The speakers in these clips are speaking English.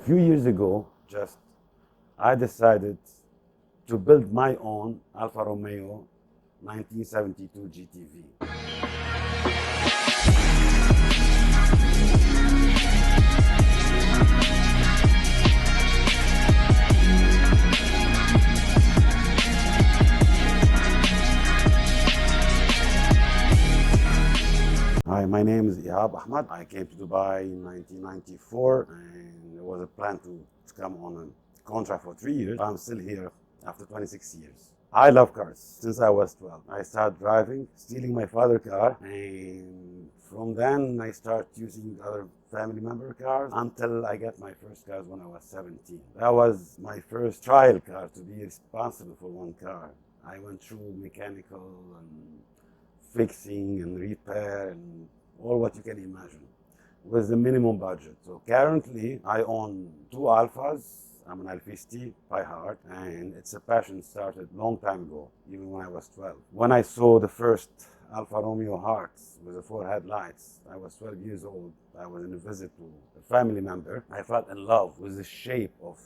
few years ago, I decided to build my own Alfa Romeo 1972 GTV. Hi, my name is Ihab Ahmad. I came to Dubai in 1994 and there was a plan to come on a contract for 3 years. I'm still here after 26 years. I love cars since I was 12. I started driving, stealing my father's car, and from then I started using other family member cars until I got my first cars when I was 17. That was my first trial car to be responsible for one car. I went through mechanical and fixing and repair and all what you can imagine with the minimum budget. So currently I own two Alphas. I'm an Alfisti by heart, and it's a passion started long time ago, even when I was 12. When I saw the first Alfa Romeo Hearts with the 4 headlights, I was 12 years old. I was in a visit to a family member. I fell in love with the shape of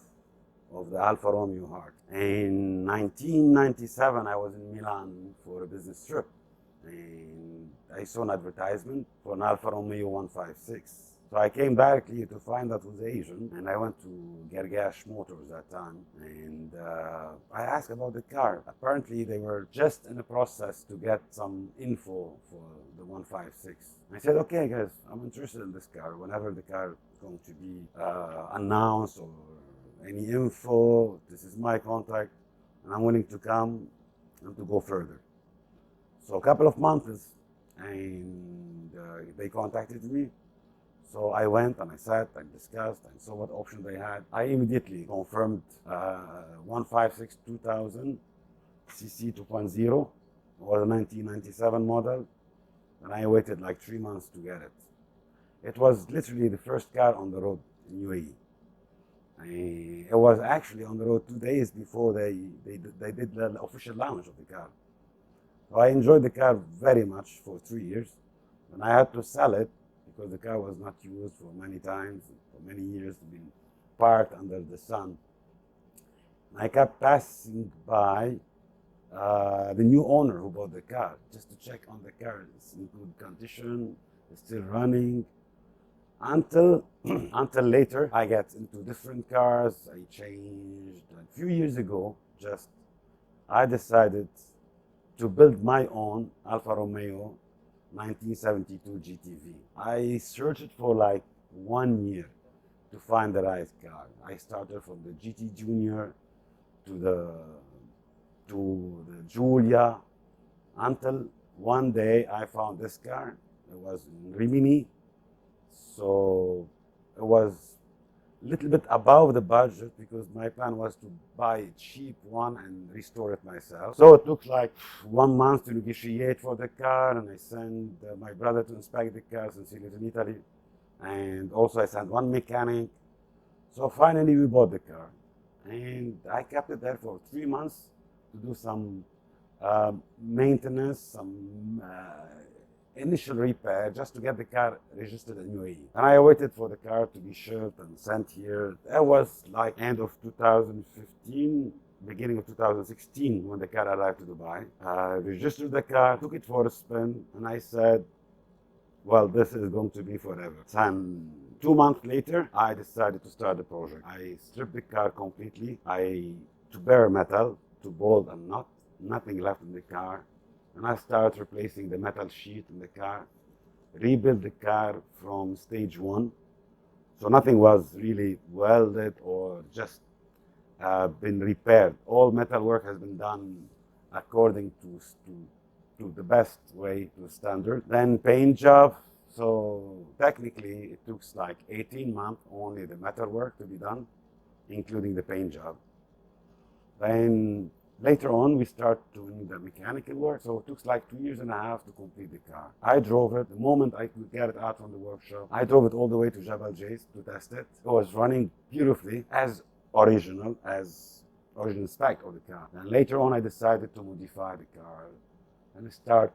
the Alfa Romeo Heart. In 1997, I was in Milan for a business trip, and I saw an advertisement for an Alfa Romeo 156. So I came directly to find out who's Asian, and I went to Gergash Motors that time, and I asked about the car. Apparently they were just in the process to get some info for the 156. I said, okay guys, I'm interested in this car. Whenever the car is going to be announced or any info, this is my contact, and I'm willing to come and to go further. So a couple of months, and they contacted me. So I went and I sat and discussed and saw what option they had. I immediately confirmed 156 2000 cc 2.0. It was a 1997 model, and I waited like 3 months to get it. It was literally the first car on the road in UAE. It was actually on the road 2 days before they did the official launch of the car. So I enjoyed the car very much for 3 years, and I had to sell it because the car was not used for many times, for many years, been parked under the sun. I kept passing by the new owner who bought the car just to check on the car. It's in good condition, it's still running. Until later, I got into different cars. I changed. A few years ago, I decided to build my own Alfa Romeo 1972 GTV. I searched for like 1 year to find the right car. I started from the GT Junior to the Giulia, until one day I found this car. It was in Rimini, so it was a little bit above the budget because my plan was to buy a cheap one and restore it myself. So it took like 1 month to negotiate for the car, and I sent my brother to inspect the car since he lives in Italy, and also I sent one mechanic. So finally we bought the car, and I kept it there for 3 months to do some maintenance, some initial repair, just to get the car registered in UAE. And I waited for the car to be shipped and sent here. That was like end of 2015, beginning of 2016 when the car arrived to Dubai. I registered the car, took it for a spin, and I said, well, this is going to be forever. And 2 months later, I decided to start the project. I stripped the car completely. To bare metal, to bolt and nut, nothing left in the car. And I started replacing the metal sheet in the car, rebuilt the car from stage 1. So nothing was really welded or just been repaired. All metal work has been done according to the best way, to standard. Then paint job. So technically it took like 18 months only the metal work to be done, including the paint job. Then later on, we start doing the mechanical work, so it took like 2.5 years to complete the car. I drove it. The moment I could get it out from the workshop, I drove it all the way to Jabal Jais to test it. It was running beautifully, as original spec of the car. And later on, I decided to modify the car and start,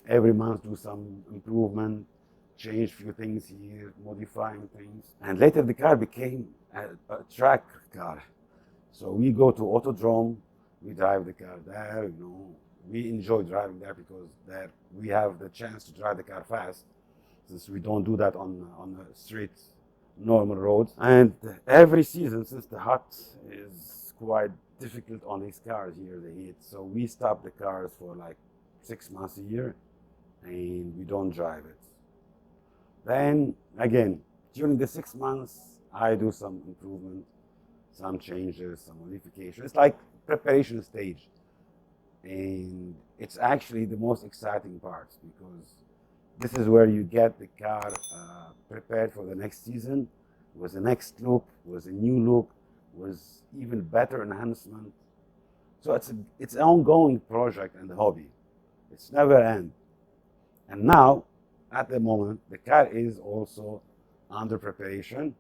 every month do some improvement, change few things here, modifying things. And later the car became a track car. So we go to Autodrome, we drive the car there, you know. We enjoy driving there because there we have the chance to drive the car fast, since we don't do that on the streets, normal roads. And every season, since the hot is quite difficult on these cars here, the heat, so we stop the cars for like 6 months a year, and we don't drive it. Then again, during the 6 months, I do some improvement, some changes, some modifications. It's like preparation stage, and it's actually the most exciting part because this is where you get the car prepared for the next season with the next look, with a new look, with even better enhancement. So it's an ongoing project and hobby. It's never end. And now, at the moment, the car is also under preparation,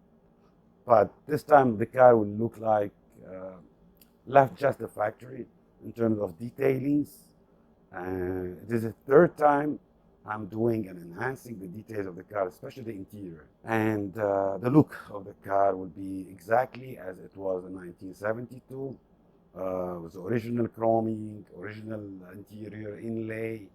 but this time the car will look like left just the factory in terms of detailings. It is the third time I'm doing and enhancing the details of the car, especially the interior. And the look of the car will be exactly as it was in 1972, with the original chroming, original interior inlay,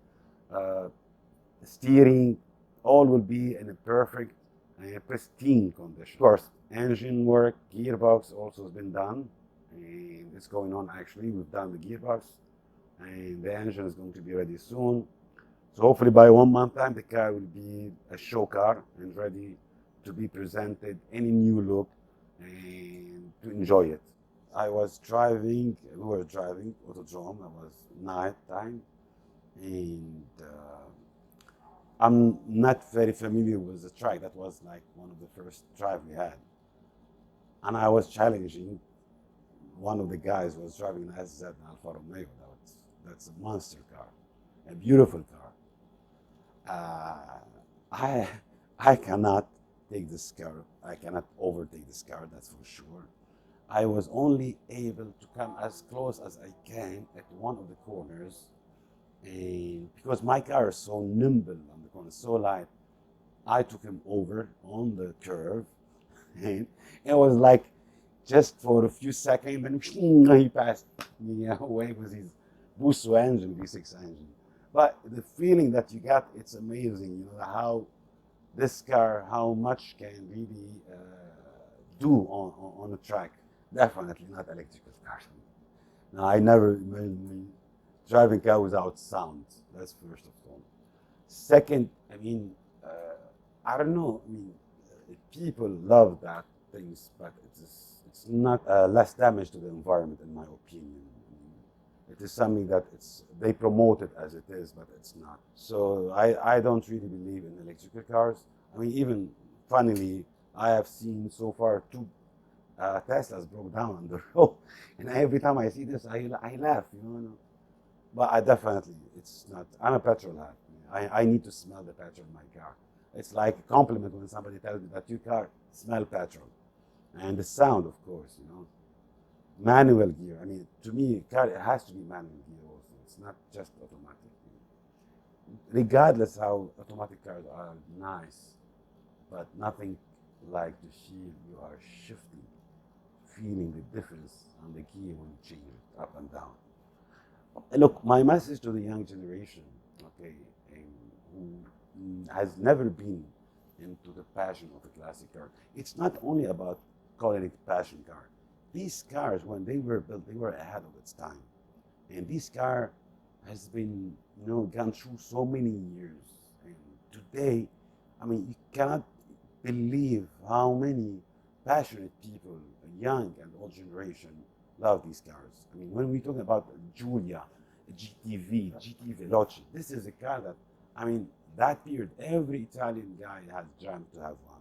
steering, all will be in a perfect and pristine condition. Of course, engine work, gearbox also has been done, and it's going on actually. We've done the gearbox, and the engine is going to be ready soon. So hopefully by 1 month time, the car will be a show car and ready to be presented in a new look and to enjoy it. We were driving Autodrome, it was night time, and I'm not very familiar with the track. That was like one of the first drive we had. And I was challenging, one of the guys was driving an SZ Alfa Romeo. That's a monster car, a beautiful car. I cannot take this car. I cannot overtake this car, that's for sure. I was only able to come as close as I can at one of the corners, and because my car is so nimble on the corner, so light, I took him over on the curve, and it was like just for a few seconds, and he passed me away with his Busso engine, V6 engine. But the feeling that you got, it's amazing, you know, how this car, how much can really do on a track. Definitely not electrical cars. No, I never imagined driving car without sound. That's first of all. Second, I mean, I don't know. I mean, people love that things, but it's not less damage to the environment, in my opinion. I mean, it is something that they promote it as it is, but it's not. So I don't really believe in electrical cars. I mean, even funnily, I have seen so far 2 Teslas broke down on the road, and every time I see this, I laugh, you know. But it's not. I'm a petrol head. I need to smell the petrol in my car. It's like a compliment when somebody tells me that your car smells petrol, and the sound, of course, you know. Manual gear. I mean, to me, car it has to be manual gear also. It's not just automatic. Regardless how automatic cars are nice, but nothing like the feel you are shifting, feeling the difference on the gear when you change it up and down. Look, my message to the young generation, okay, who has never been into the passion of a classic car, it's not only about calling it passion car. These cars, when they were built, they were ahead of its time. And this car has been, you know, gone through so many years. And today, I mean, you cannot believe how many passionate people, young and old generation, love these cars. I mean, when we talk about Giulia, GTV, GT Veloce, this is a car that, I mean, that period, every Italian guy has dreamt to have one.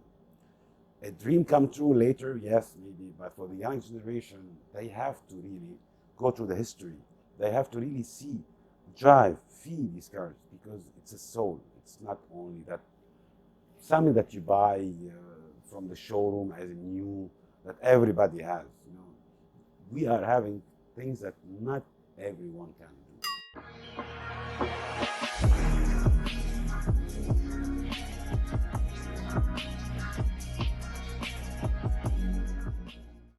A dream come true later, yes, maybe, but for the young generation, they have to really go through the history. They have to really see, drive, feel these cars, because it's a soul. It's not only that something that you buy from the showroom as a new, that everybody has. You know, we are having things that not everyone can do.